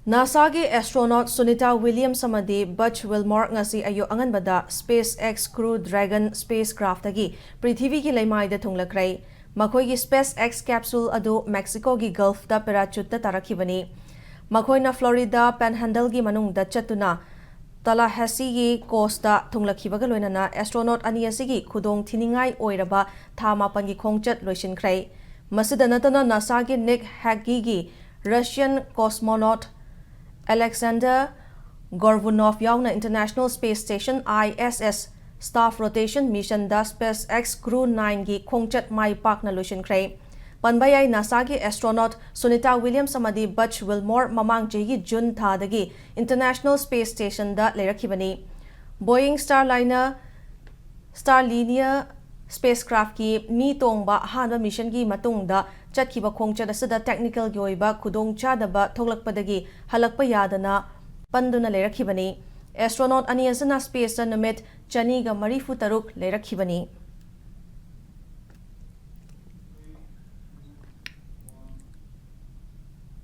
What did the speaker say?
NASA gi astronaut Sunita Williams amadi Butch Wilmore ngasi ayo anganbada SpaceX Crew Dragon spacecraft agi Prithvi gi leimai da thunglakrai makhoi gi SpaceX capsule adu Mexico gi Gulf da parachute da tarakhibani makhoi na Florida Panhandle gi manung da chatuna Tallahassee gi coast da thunglakhibaga loinana astronaut ani asigi khudong thiningai oiraba thama pangi khongchat loisinkhrai masida natana NASA gi Nick Hague gi Russian cosmonaut Alexander Gorvunov yauna International Space Station ISS staff rotation mission da SpaceX Crew 9 gi khongchat mai pak na lusion krai panbayai NASA gi astronaut Sunita Williams amadi Butch Wilmore mamang gi June tha dagi International Space Station da lerakhibani Boeing Starliner spacecraft ki mi tongba hanba mission gi matungda chatkiba khongchat asada technical gi oiba khudong chadaba thoglakpadagi halakpa yadana panduna lerakhibani astronaut ani asana space numit chani ga marifu taruk lerakhibani